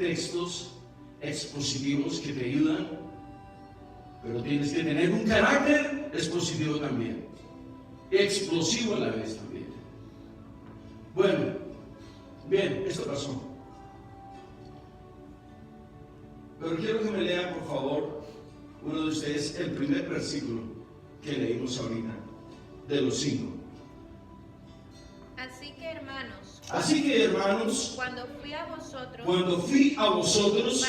textos expositivos que te ayudan, pero tienes que tener un carácter expositivo también, explosivo a la vez también. Bueno, bien, esto pasó. Pero quiero que me lean, por favor, uno de ustedes, el primer versículo que leímos ahorita, de los 5. Así que, hermanos, cuando fui a vosotros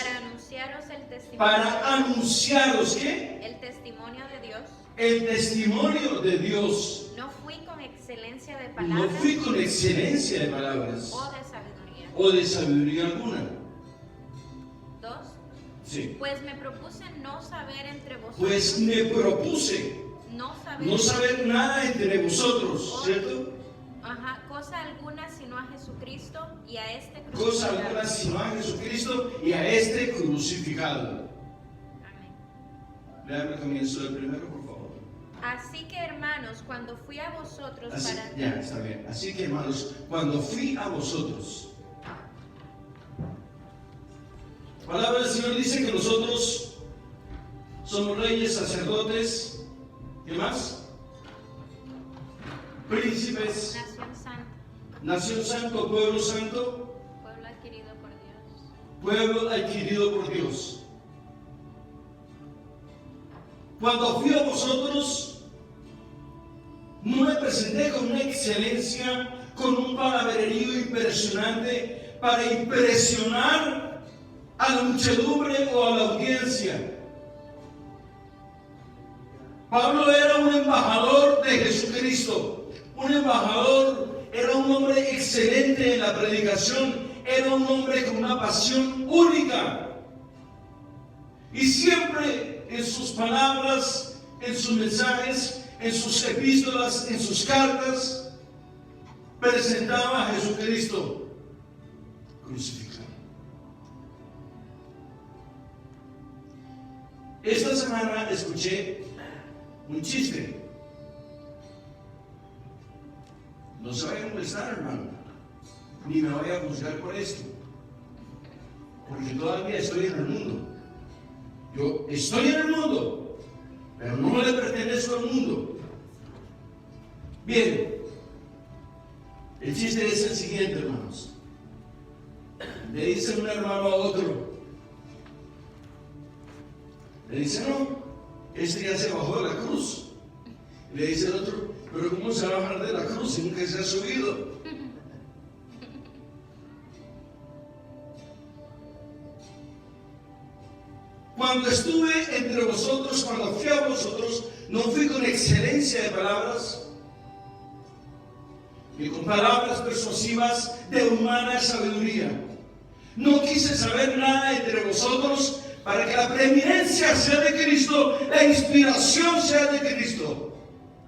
para anunciaros ¿qué? el testimonio de Dios, El testimonio de Dios. no fui con excelencia de No palabras fui con excelencia de palabras o de sabiduría. o de sabiduría alguna. 2. Sí. Pues me propuse no saber entre vosotros. Pues me propuse no saber nada entre vosotros, ¿cierto? Cosa alguna sino a Jesucristo y a este crucificado. Cosa alguna sino a Jesucristo y a este crucificado. Amén. Lean el comienzo del primero, por favor. Así que, hermanos, cuando fui a vosotros Ya, está bien. Así que, hermanos, cuando fui a vosotros. La palabra del Señor dice que nosotros somos reyes, sacerdotes, ¿qué más? Príncipes, nación santo, pueblo santo, pueblo adquirido por Dios. Pueblo adquirido por Dios. Cuando fui a vosotros, no me presenté con una excelencia, con un palabrerío impresionante para impresionar a la muchedumbre o a la audiencia. Pablo era un embajador de Jesucristo. Un embajador, era un hombre excelente en la predicación, era un hombre con una pasión única. Y siempre en sus palabras, en sus mensajes, en sus epístolas, en sus cartas, presentaba a Jesucristo crucificado. Esta semana escuché un chiste. No se vaya a molestar, hermano, ni me vaya a juzgar por esto, porque todavía estoy en el mundo. Yo estoy en el mundo, pero no le pertenezco al mundo. Bien, el chiste es el siguiente, hermanos. Le dice un hermano a otro, le dice, no, este ya se bajó de la cruz. Y le dice el otro, pero ¿cómo se va a bajar de la cruz si nunca se ha subido? Cuando estuve entre vosotros, cuando fui a vosotros, no fui con excelencia de palabras, ni con palabras persuasivas de humana sabiduría. No quise saber nada entre vosotros para que la preeminencia sea de Cristo, la inspiración sea de Cristo.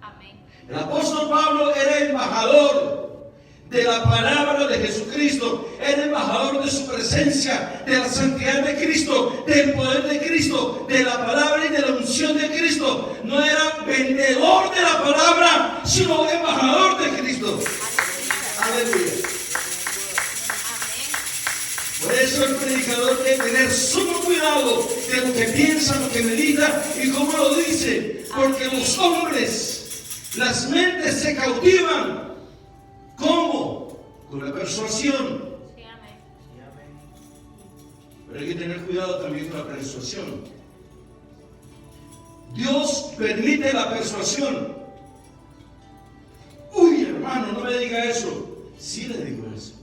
Amén. El apóstol Pablo era embajador de la palabra de Jesucristo, era embajador de su presencia, de la santidad de Cristo, del poder de Cristo, de la palabra y de la unción de Cristo. No era vendedor de la palabra, sino embajador de Cristo. Aleluya. Por eso el predicador debe tener sumo cuidado de lo que piensa, lo que medita y cómo lo dice, porque los hombres, las mentes se cautivan. ¿Cómo? Con la persuasión. Sí, amén. Pero hay que tener cuidado también con la persuasión. Dios permite la persuasión. Uy, hermano, no me diga eso. Sí le digo eso.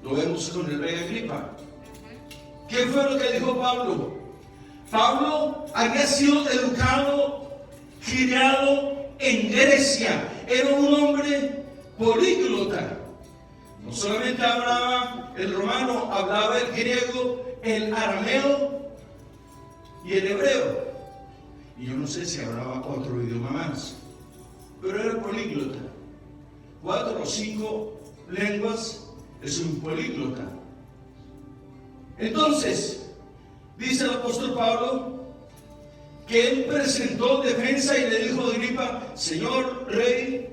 Lo vemos con el rey Agripa. ¿Qué fue lo que dijo Pablo? Pablo había sido educado, criado en Grecia. Era un hombre políglota. No solamente hablaba el romano, hablaba el griego, el arameo y el hebreo. Y yo no sé si hablaba otro idioma más, pero era políglota. 4 o 5 lenguas. Es un políglota. Entonces, dice el apóstol Pablo que él presentó defensa y le dijo a Agripa, señor rey,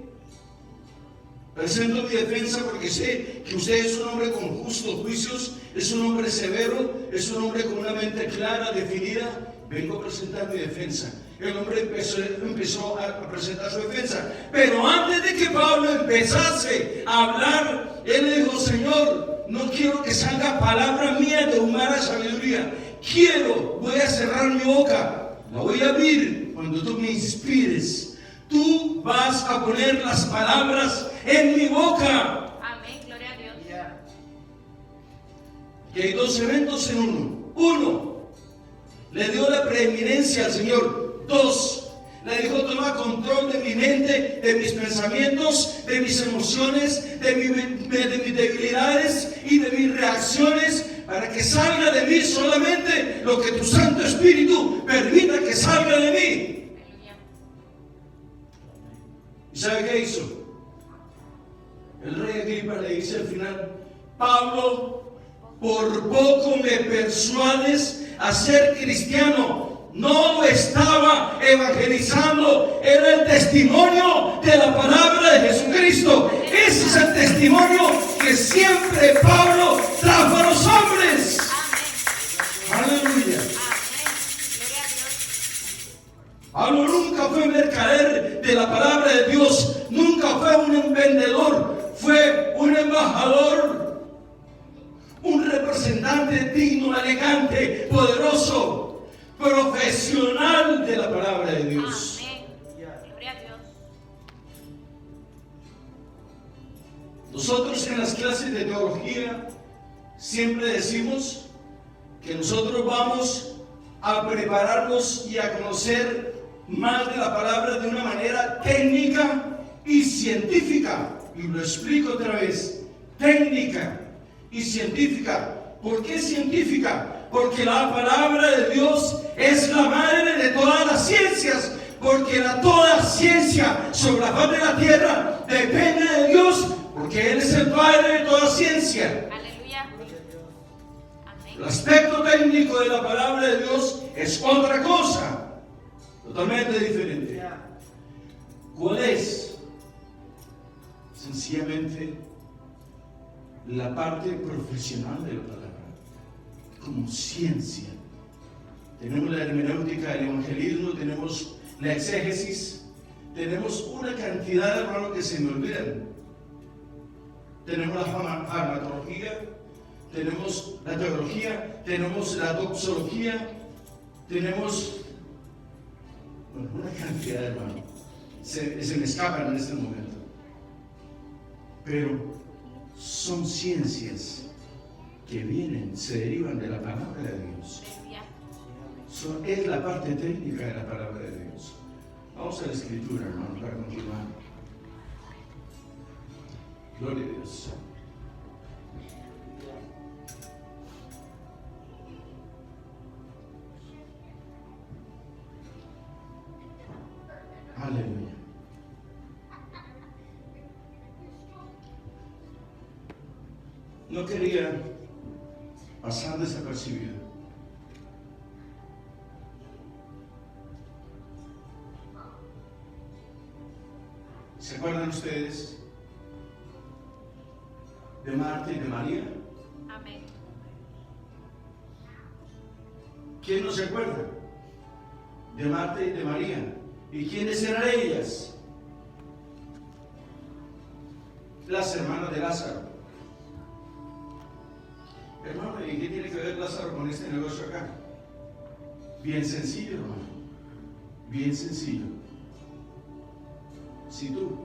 Presento mi defensa porque sé que usted es un hombre con justos juicios, es un hombre severo, es un hombre con una mente clara, definida. Vengo a presentar mi defensa. El hombre empezó a presentar su defensa. Pero antes de que Pablo empezase a hablar, él le dijo: Señor, no quiero que salga palabra mía de humana sabiduría. Voy a cerrar mi boca, la voy a abrir cuando tú me inspires. Tú vas a poner las palabras en mi boca. Amén, gloria a Dios. Y hay dos eventos en uno. Uno, le dio la preeminencia al Señor. Dos, le dijo: toma control de mi mente, de mis pensamientos, de mis emociones, de mis debilidades y de mis reacciones, para que salga de mí solamente lo que tu Santo Espíritu permita que salga de mí. Aleluya. ¿Y sabe qué hizo? El rey Agripa le dice al final: Pablo, por poco me persuades a ser cristiano. No lo estaba evangelizando, era el testimonio de la palabra de Jesucristo. Ese es el testimonio que siempre Pablo trajo a los hombres. Amén. Aleluya. Amén. Gloria a Dios. Pablo nunca fue mercader de la palabra de Dios, nunca fue un vendedor, fue un embajador, un representante digno, elegante, poderoso, profesional de la palabra de Dios. Amén. Gloria a Dios. Nosotros en las clases de teología siempre decimos que nosotros vamos a prepararnos y a conocer más de la palabra de una manera técnica y científica. Y lo explico otra vez: técnica y científica. ¿Por qué científica? Porque la palabra de Dios es la madre de todas las ciencias. Porque toda ciencia sobre la faz de la tierra depende de Dios, porque Él es el Padre de toda ciencia. Aleluya. Amén. El aspecto técnico de la palabra de Dios es otra cosa, totalmente diferente. ¿Cuál es? Sencillamente la parte profesional de la palabra, como ciencia. Tenemos la hermenéutica, el evangelismo, tenemos la exégesis, tenemos una cantidad de hermanos que se me olvidan. Tenemos la farmacología, tenemos la teología, tenemos la doxología, tenemos una cantidad de hermanos. Se me escapan en este momento. Pero son ciencias que se derivan de la palabra de Dios. Aleluya. Es la parte técnica de la palabra de Dios. Vamos a la escritura, hermanos, para continuar. Gloria a Dios. Aleluya. No quería pasar desapercibido. ¿Se acuerdan ustedes de Marta y de María? Amén. ¿Quién no se acuerda de Marta y de María? ¿Y quiénes eran ellas? Las hermanas de Lázaro. Hermano, ¿y qué tiene que ver Lázaro con este negocio acá? Bien sencillo, hermano. Bien sencillo. Si tú,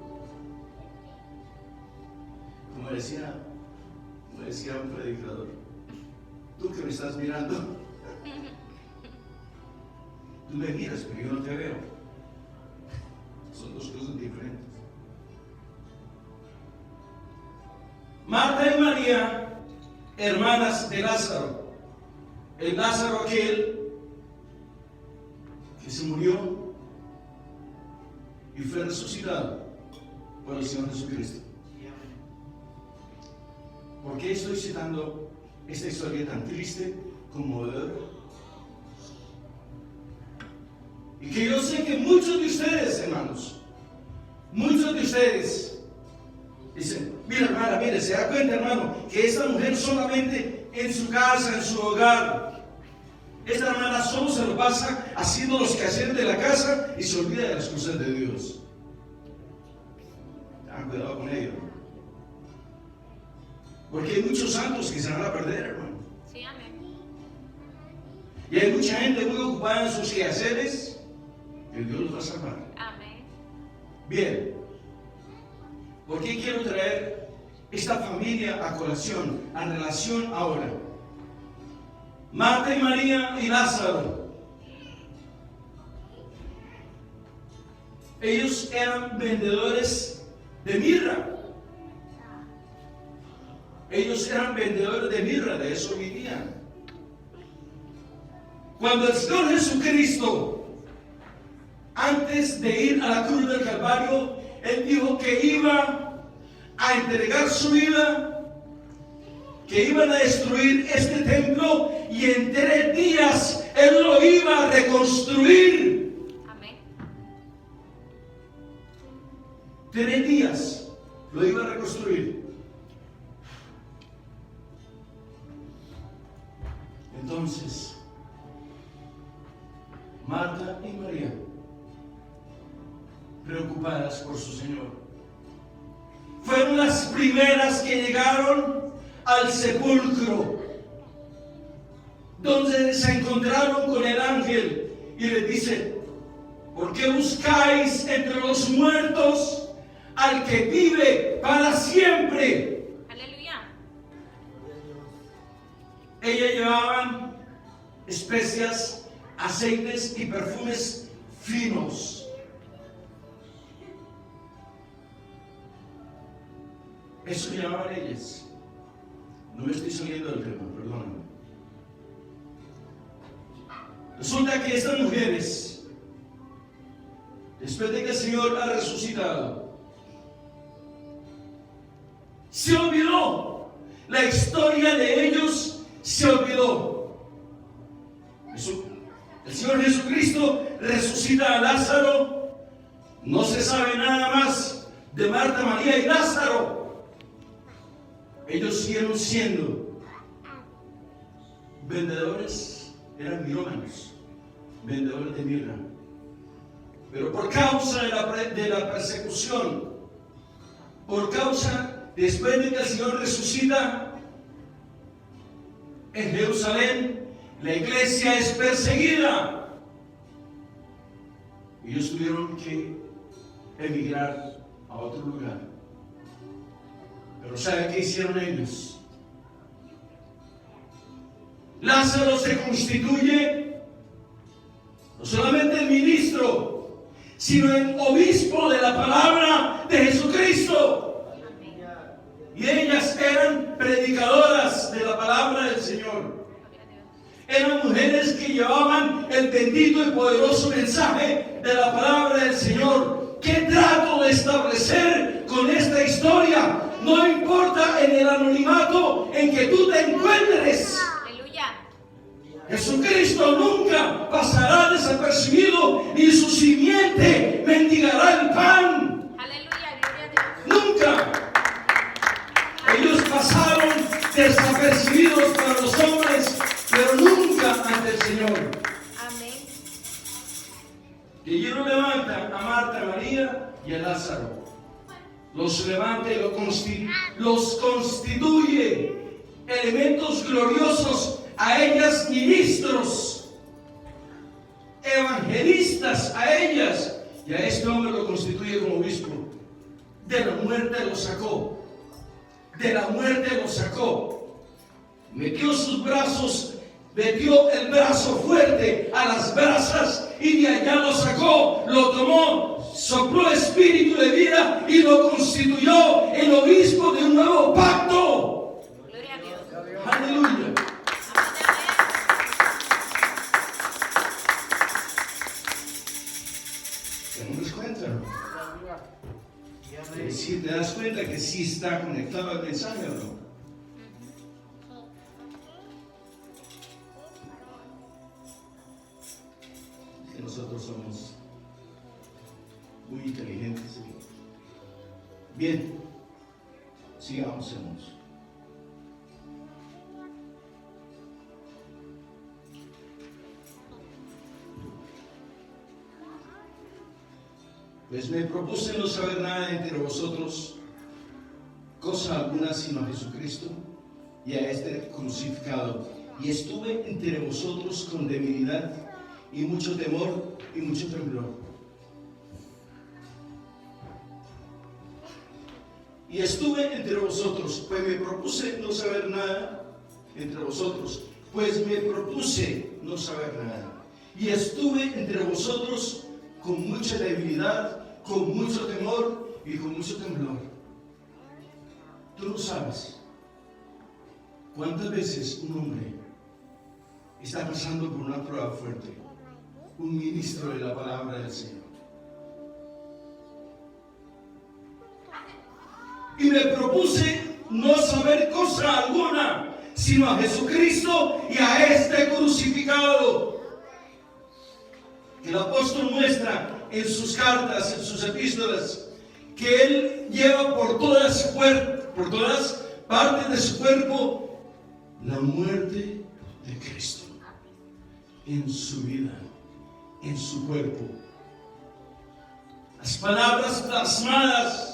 como decía un predicador, tú que me estás mirando, tú me miras, pero yo no te veo. Son dos cosas diferentes. Marta y María, hermanas de Lázaro. El Lázaro aquel que se murió y fue resucitado por el Señor Jesucristo. ¿Por qué estoy citando esta historia tan triste, conmovedora? Y que yo sé que muchos de ustedes, hermanos, muchos de ustedes Dice, mira hermana, mire, se da cuenta hermano, que esta mujer solamente en su casa, en su hogar, esta hermana solo se lo pasa haciendo los quehaceres de la casa y se olvida de las cosas de Dios. Tengan cuidado con ello. Porque hay muchos santos que se van a perder, hermano. Sí, amén. Y hay mucha gente muy ocupada en sus quehaceres que Dios los va a salvar. Amén. Bien. ¿Por qué quiero traer esta familia a colación, a relación ahora? Marta y María y Lázaro. Ellos eran vendedores de mirra. Ellos eran vendedores de mirra, de eso vivían. Cuando el Señor Jesucristo, antes de ir a la cruz del Calvario, Él dijo que iba a entregar su vida, que iban a destruir este templo y en 3 días Él lo iba a reconstruir. Amén. 3 días lo iba a reconstruir. Entonces, Marta y María, preocupadas por su Señor, fueron las primeras que llegaron al sepulcro, donde se encontraron con el ángel y les dice: ¿por qué buscáis entre los muertos al que vive para siempre? Aleluya. Ellas llevaban especias, aceites y perfumes finos. Eso llevaban ellas. No me estoy saliendo del tema, perdóname. Resulta que estas mujeres, después de que el Señor ha resucitado, se olvidó. La historia de ellos se olvidó. El Señor Jesucristo resucita a Lázaro. No se sabe nada más de Marta, María y Lázaro. Ellos siguieron siendo vendedores, eran mirómanos, vendedores de mirra. Pero por causa de la persecución, por causa, después de que el Señor resucita en Jerusalén, la iglesia es perseguida. Ellos tuvieron que emigrar a otro lugar. Pero ¿sabe qué hicieron ellos? Lázaro se constituye no solamente el ministro, sino el obispo de la palabra de Jesucristo. Y ellas eran predicadoras de la palabra del Señor. Eran mujeres que llevaban el bendito y poderoso mensaje de la palabra del Señor. ¿Qué trato de establecer con esta historia? No importa en el anonimato en que tú te encuentres. Aleluya. Jesucristo nunca pasará desapercibido, ni su simiente mendigará el pan. Aleluya, gloria a Dios. Nunca. Ellos pasaron desapercibidos para los hombres, pero nunca ante el Señor. Amén. Y ellos lo levantan a Marta, a María y a Lázaro. Los levanta y los constituye elementos gloriosos, a ellas ministros, evangelistas a ellas, y a este hombre lo constituye como obispo. De la muerte lo sacó, de la muerte lo sacó. Metió sus brazos, metió el brazo fuerte a las brasas y de allá lo sacó, lo tomó, sopló espíritu de vida y lo constituyó el obispo de un nuevo pacto. Gloria a Dios. Aleluya. ¿Te das cuenta? Si te das cuenta que sí está conectado al mensaje o no. Que nosotros somos muy inteligentes. Bien, Avancemos. Pues me propuse no saber nada entre vosotros, cosa alguna sino a Jesucristo y a este crucificado. Y estuve entre vosotros con debilidad y mucho temor y mucho temblor. Y estuve entre vosotros, pues me propuse no saber nada entre vosotros, pues me propuse no saber nada. Y estuve entre vosotros con mucha debilidad, con mucho temor y con mucho temblor. Tú no sabes cuántas veces un hombre está pasando por una prueba fuerte, un ministro de la palabra del Señor. Y me propuse no saber cosa alguna, sino a Jesucristo y a este crucificado. Que el apóstol muestra en sus cartas, en sus epístolas, que él lleva por todas partes de su cuerpo la muerte de Cristo en su vida, en su cuerpo. Las palabras plasmadas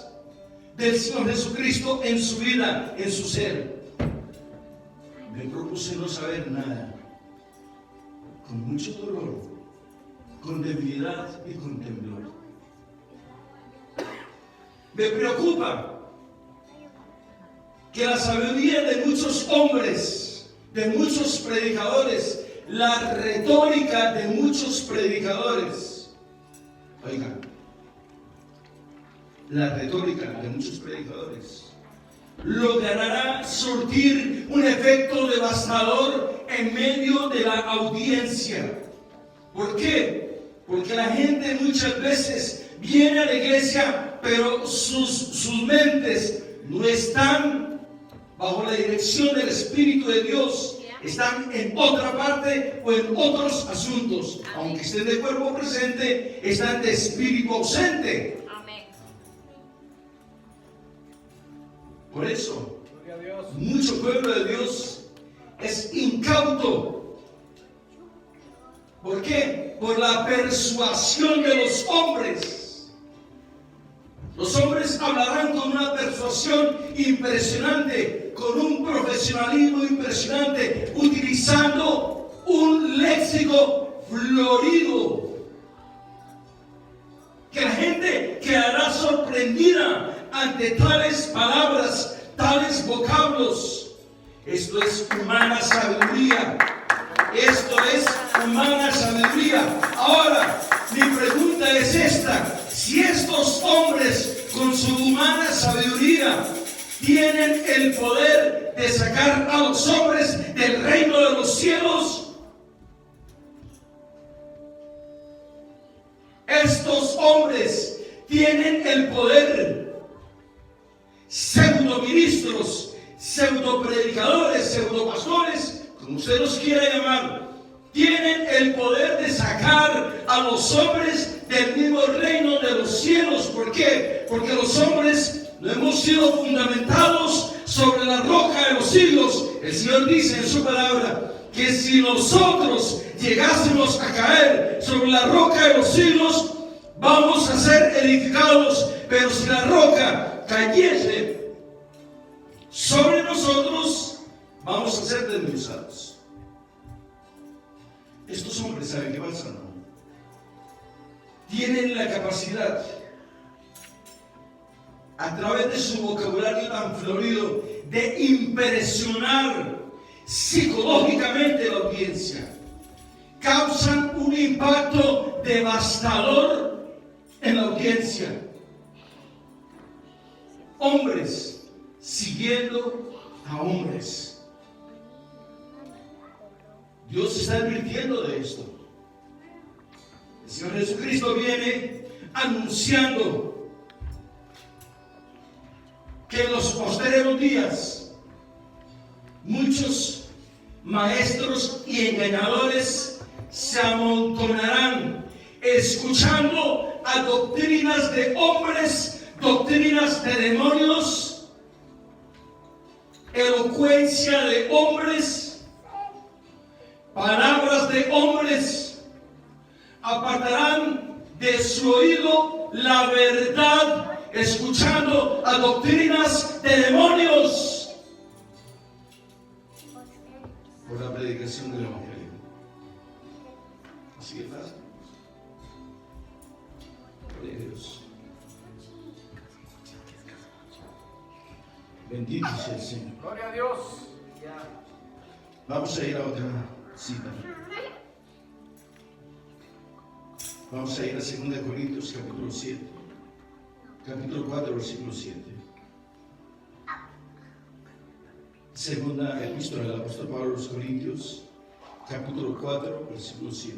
del Señor Jesucristo en su vida, en su ser. Me propuse no saber nada, con mucho dolor, con debilidad y con temblor. Me preocupa que la sabiduría de muchos hombres, de muchos predicadores, la retórica de muchos predicadores, oigan, la retórica de muchos predicadores logrará surtir un efecto devastador en medio de la audiencia. ¿Por qué? Porque la gente muchas veces viene a la iglesia, pero sus mentes no están bajo la dirección del Espíritu de Dios. Están en otra parte o en otros asuntos. Aunque estén de cuerpo presente, están de espíritu ausente. Amén. Por eso, mucho pueblo de Dios es incauto. ¿Por qué? Por la persuasión de los hombres. Los hombres hablarán con una persuasión impresionante, con un profesionalismo impresionante, utilizando un léxico florido, que la gente quedará sorprendida ante tales palabras, tales vocablos. Esto es humana sabiduría. Esto es humana sabiduría. Ahora, mi pregunta es esta: si estos hombres con su humana sabiduría tienen el poder de sacar a los hombres del reino de los cielos, estos hombres tienen el poder, pseudoministros, pseudopredicadores, pseudopastores, como usted los quiera llamar, tienen el poder de sacar a los hombres del mismo reino de los cielos. ¿Por qué? Porque los hombres no hemos sido fundamentados sobre la roca de los siglos. El Señor dice en su palabra que si nosotros llegásemos a caer sobre la roca de los siglos, vamos a ser edificados. Pero si la roca cayese sobre nosotros, vamos a ser desmenuzados. Estos hombres, ¿saben qué pasa? ¿No? Tienen la capacidad, a través de su vocabulario tan florido, de impresionar psicológicamente la audiencia. Causan un impacto devastador en la audiencia. Hombres siguiendo a hombres. Dios está advirtiendo de esto. El Señor Jesucristo viene anunciando que en los posteriores días muchos maestros y engañadores se amontonarán escuchando a doctrinas de hombres, doctrinas de demonios, elocuencia de hombres, palabras de hombres, apartarán de su oído la verdad, escuchando a doctrinas de demonios por la predicación del Evangelio. Así de fácil. Gloria a Dios. Bendito sea el Señor. Gloria a Dios. Vamos a ir a otra cita. Vamos a ir a 2 Corintios capítulo 7. Capítulo 4, versículo 7. Segunda epístola del apóstol Pablo a los Corintios, capítulo 4, versículo 7.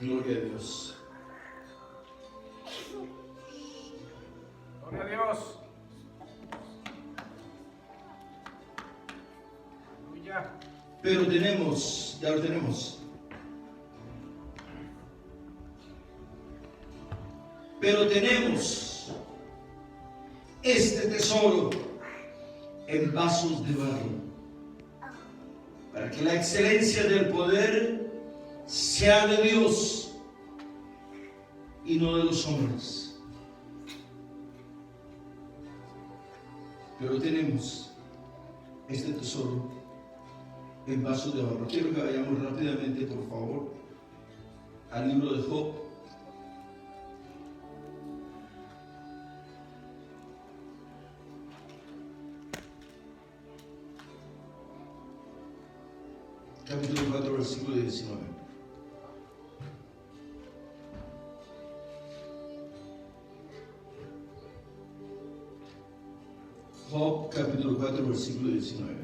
Gloria a Dios. Gloria a Dios. Aleluya. Pero tenemos, ya lo tenemos. Pero tenemos este tesoro en vasos de barro, para que la excelencia del poder sea de Dios y no de los hombres. Pero tenemos este tesoro en vasos de barro. Quiero que vayamos rápidamente, por favor, al libro de Job. Capítulo 4, versículo 19. Job, capítulo 4, versículo 19.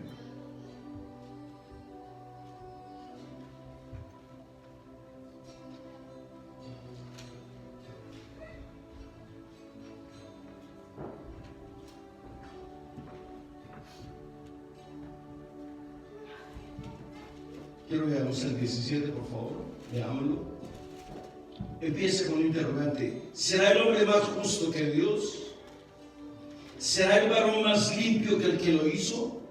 Quiero que veamos el 17, por favor. Veámoslo. Empieza con un interrogante. ¿Será el hombre más justo que Dios? ¿Será el varón más limpio que el que lo hizo?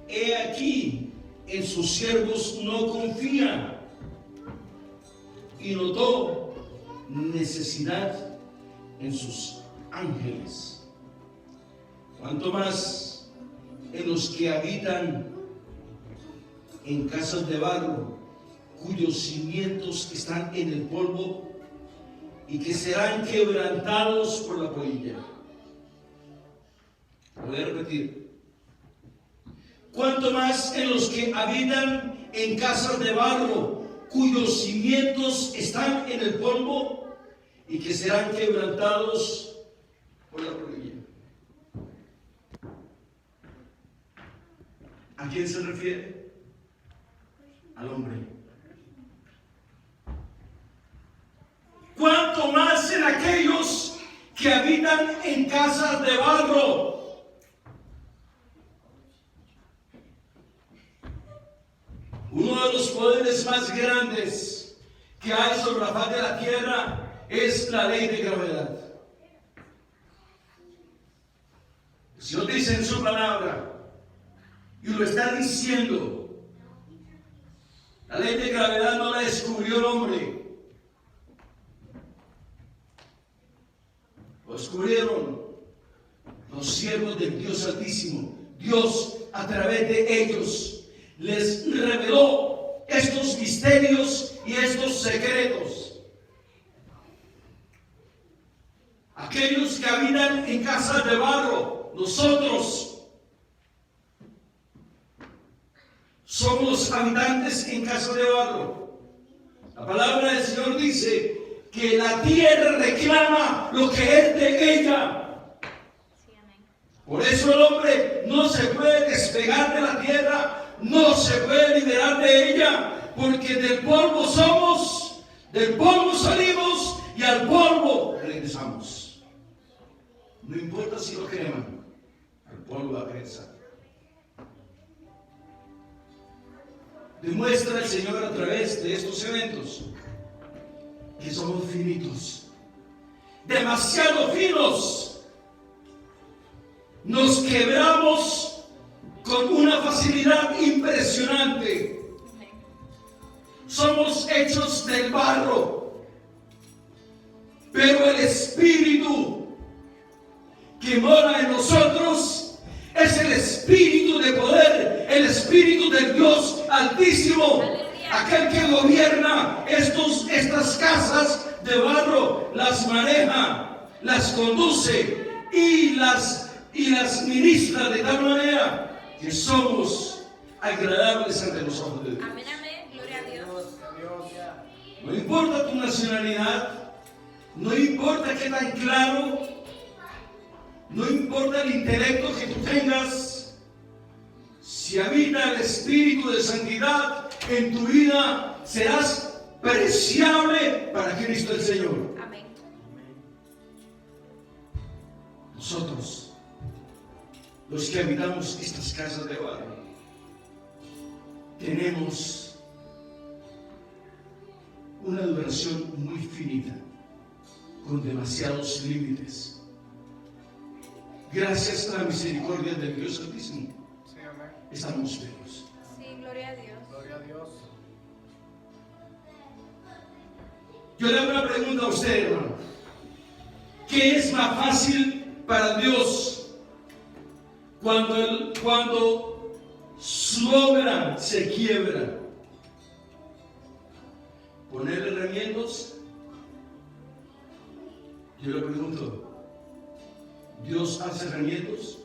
He aquí, en sus siervos no confía, y notó necesidad en sus ángeles. Cuanto más en los que habitan en casas de barro, cuyos cimientos están en el polvo y que serán quebrantados por la polilla. Voy a repetir. Cuanto más en los que habitan en casas de barro, cuyos cimientos están en el polvo y que serán quebrantados por la polilla. ¿A quién se refiere? Al hombre. Cuanto más en aquellos que habitan en casas de barro. Uno de los poderes más grandes que hay sobre la faz de la tierra es la ley de gravedad. El Señor dice en su palabra, y lo está diciendo, la ley de gravedad no la descubrió el hombre. Lo descubrieron los siervos del Dios Altísimo. Dios, a través de ellos, les reveló estos misterios y estos secretos. Aquellos que habitan en casas de barro, nosotros somos habitantes en casa de barro. La palabra del Señor dice que la tierra reclama lo que es de ella. Por eso el hombre no se puede despegar de la tierra, no se puede liberar de ella, porque del polvo somos, del polvo salimos y al polvo regresamos. No importa si lo queman, al polvo va a regresar. Demuestra el Señor a través de estos eventos que somos finitos, demasiado finos, nos quebramos con una facilidad impresionante. Somos hechos del barro, pero el Espíritu que mora en nosotros es el Espíritu de poder, el Espíritu del Dios Altísimo, aquel que gobierna estas casas de barro, las maneja, las conduce y las ministra de tal manera que somos agradables ante los ojos de Dios. Amén, amén. Gloria a Dios. No importa tu nacionalidad, no importa qué tan claro, no importa el intelecto que tú tengas, si habita el Espíritu de santidad en tu vida, serás preciable para Cristo el Señor. Amén. Nosotros, los que habitamos estas casas de barro, tenemos una duración muy finita, con demasiados límites. Gracias a la misericordia del Dios Altísimo, estamos vivos. Sí, gloria a Dios. Gloria a Dios. Yo le hago una pregunta a usted, hermano. ¿Qué es más fácil para Dios cuando su obra se quiebra? ¿Ponerle remiendos? Yo le pregunto, ¿Dios hace remiendos?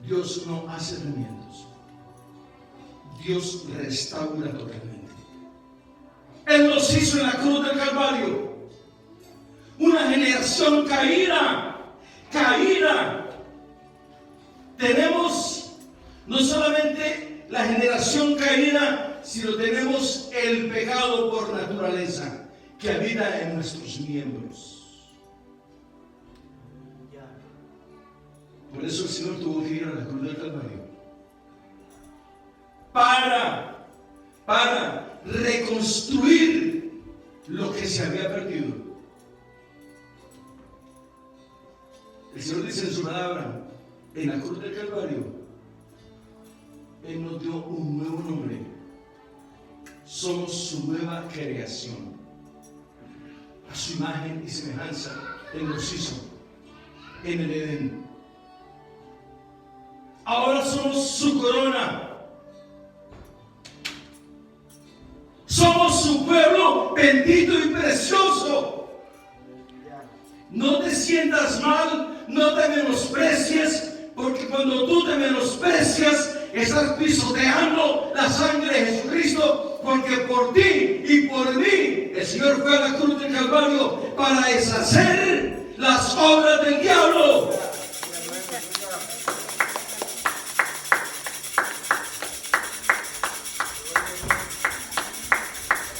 Dios no hace remiendos. Dios restaura totalmente. Él nos hizo en la cruz del Calvario una generación caída. Tenemos no solamente la generación caída, sino tenemos el pecado por naturaleza que habita en nuestros miembros. Por eso el Señor tuvo que ir a la cruz del Calvario para reconstruir lo que se había perdido. El Señor dice en su palabra, en la cruz del Calvario, Él nos dio un nuevo nombre. Somos su nueva creación. A su imagen y semejanza Él nos hizo en el Edén. Ahora somos su corona. Somos su pueblo bendito y precioso. No te sientas mal, no te menosprecies, porque cuando tú te menosprecias, estás pisoteando la sangre de Jesucristo, porque por ti y por mí el Señor fue a la cruz del Calvario para deshacer las obras del diablo.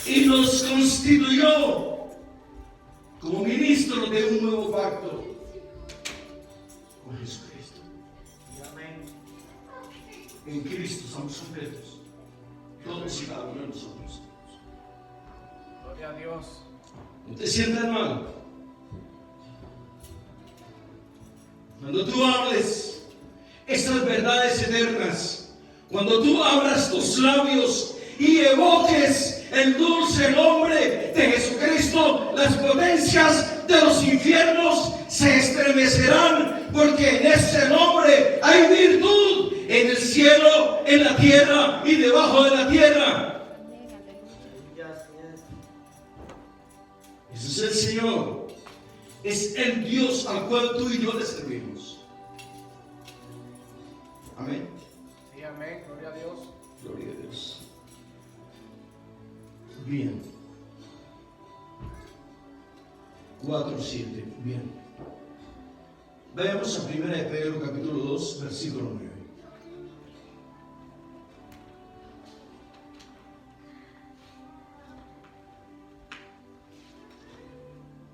Y nos constituyó como ministros de un nuevo pacto con Jesucristo. En Cristo somos sujetos, todos y cada uno de nosotros. Gloria a Dios. No te sientas mal. Cuando tú hables estas verdades eternas, cuando tú abras tus labios y evoques el dulce nombre de Jesucristo, las potencias de los infiernos se estremecerán, porque en ese nombre hay virtud en el cielo, en la tierra y debajo de la tierra. Ese es el Señor, es el Dios al cual tú y yo le servimos. Amén. Sí, amén. Gloria a Dios. Gloria a Dios. Bien. 4:7. Bien. Vayamos a 1 de Pedro capítulo 2, versículo 9.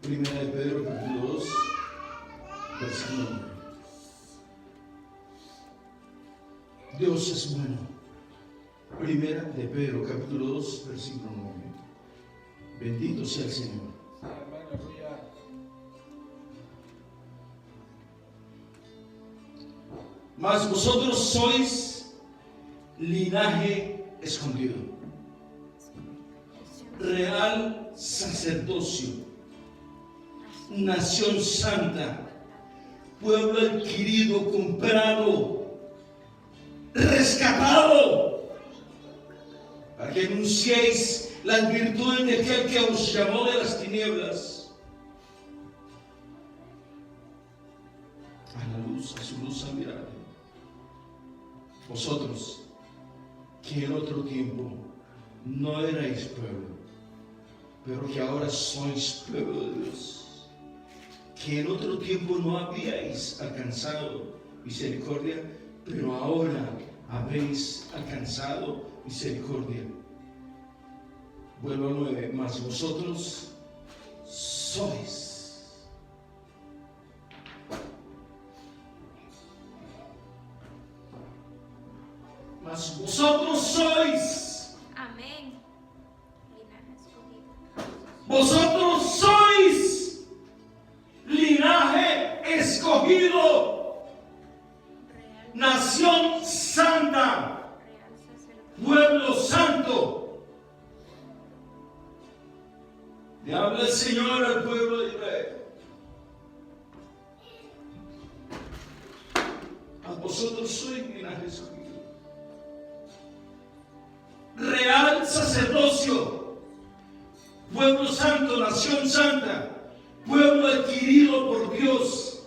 Primera de Pedro capítulo 2, versículo 9. Dios es bueno. Primera de Pedro, capítulo 2, versículo 9. Bendito sea el Señor. Sí, amén, aleluya. Mas vosotros sois linaje escondido, real sacerdocio, nación santa, pueblo adquirido, comprado, rescatado, para que anunciéis las virtudes de aquel que os llamó de las tinieblas a la luz, a su luz admirable. Vosotros, que en otro tiempo no erais pueblo, pero que ahora sois pueblo de Dios, que en otro tiempo no habíais alcanzado misericordia, pero ahora habéis alcanzado misericordia. Vuelvo al 9, mas vosotros sois. Mas vosotros sois. Amén. Linaje escogido. Vosotros sois linaje escogido, Real, nación santa, real sacerdote. pueblo santo. Le habla el Señor al pueblo de Israel. A vosotros sois linaje escogido, real sacerdocio, pueblo santo, nación santa, pueblo adquirido por Dios,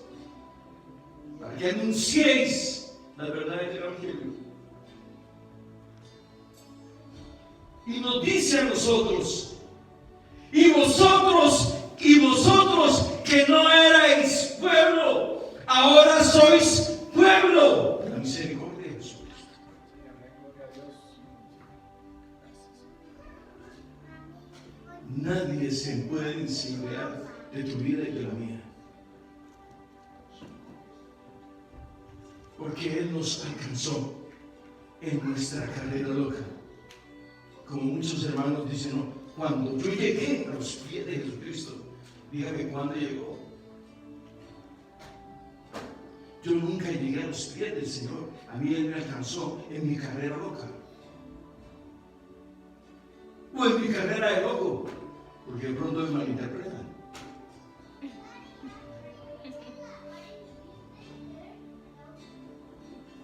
para que anunciéis la verdad del Evangelio. Y nos dice a nosotros, y vosotros que no erais pueblo, ahora sois pueblo. La misericordia de Jesús. Sí, amén, gloria a Dios. Gracias. Nadie se puede enseñar de tu vida y de la mía, porque Él nos alcanzó en nuestra carrera loca. Como muchos hermanos dicen, no, cuando yo llegué a los pies de Jesucristo, dígame cuándo llegó. Yo nunca llegué a los pies del Señor. A mí Él me alcanzó en mi carrera loca, o en mi carrera de loco, porque de pronto me malinterpretan.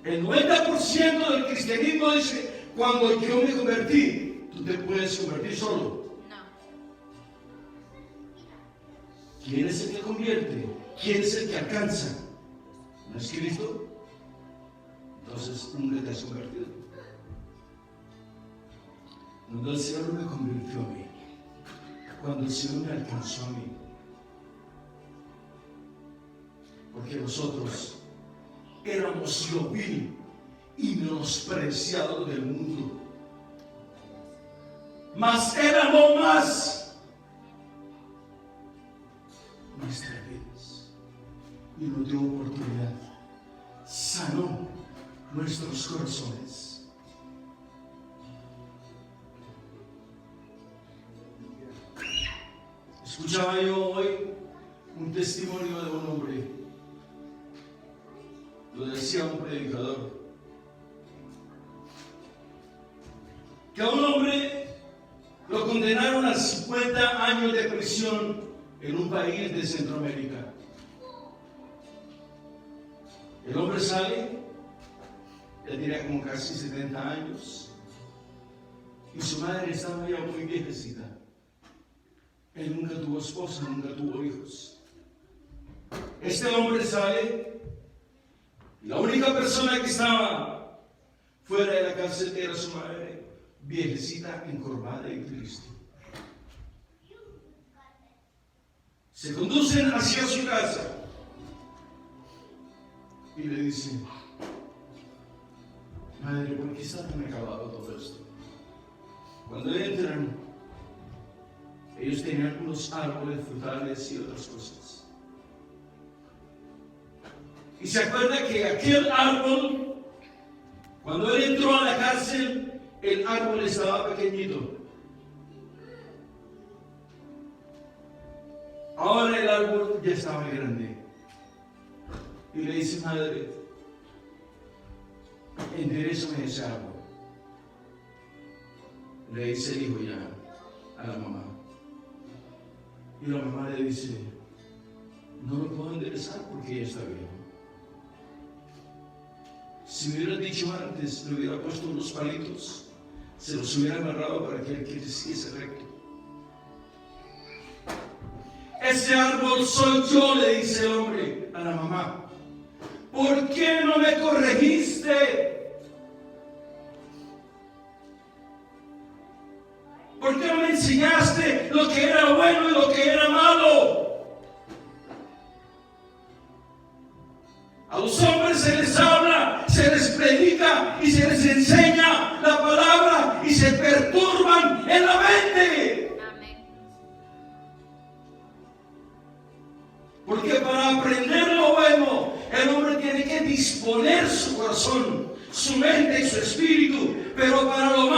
El 90% del cristianismo dice, cuando yo me convertí, tú te puedes convertir solo. No. ¿Quién es el que convierte? ¿Quién es el que alcanza? ¿No es Cristo? Entonces nunca te has convertido. Cuando el Señor me convirtió a mí, cuando el Señor me alcanzó a mí, porque nosotros éramos lo vil y menospreciado del mundo, mas éramos más nuestras vidas, y nos dio oportunidad, sanó nuestros corazones. Escuchaba yo hoy un testimonio de un hombre, lo decía un predicador, que a un hombre lo condenaron a 50 años de prisión en un país de Centroamérica. El hombre sale, ya tenía como casi 70 años, y su madre estaba ya muy viejecita. Él nunca tuvo esposa, nunca tuvo hijos. Este hombre sale, y la única persona que estaba fuera de la cárcel era su madre, viejecita, encorvada y triste. Se conducen hacia su casa y le dicen, madre, ¿por qué está tan acabado todo esto? Cuando entran, ellos tenían unos árboles frutales y otras cosas. Y se acuerda que aquel árbol, cuando él entró a la cárcel, el árbol estaba pequeñito. Ahora el árbol ya estaba muy grande. Y le dice, madre, enderezame ese árbol. Le dice el hijo ya a la mamá. Y la mamá le dice, no lo puedo enderezar porque ya está viejo. Si me hubiera dicho antes, le hubiera puesto unos palitos, se los hubiera amarrado para que él creciese recto. Ese árbol soy yo, le dice el hombre a la mamá. ¿Por qué no me corregiste? ¿Por qué no me enseñaste lo que era bueno y lo que era malo? A los hombres se les habla, se les predica y se les enseña la palabra y se perturban en la mente. Amén. Porque para aprender lo bueno, el hombre tiene que disponer su corazón, su mente y su espíritu. Pero para lo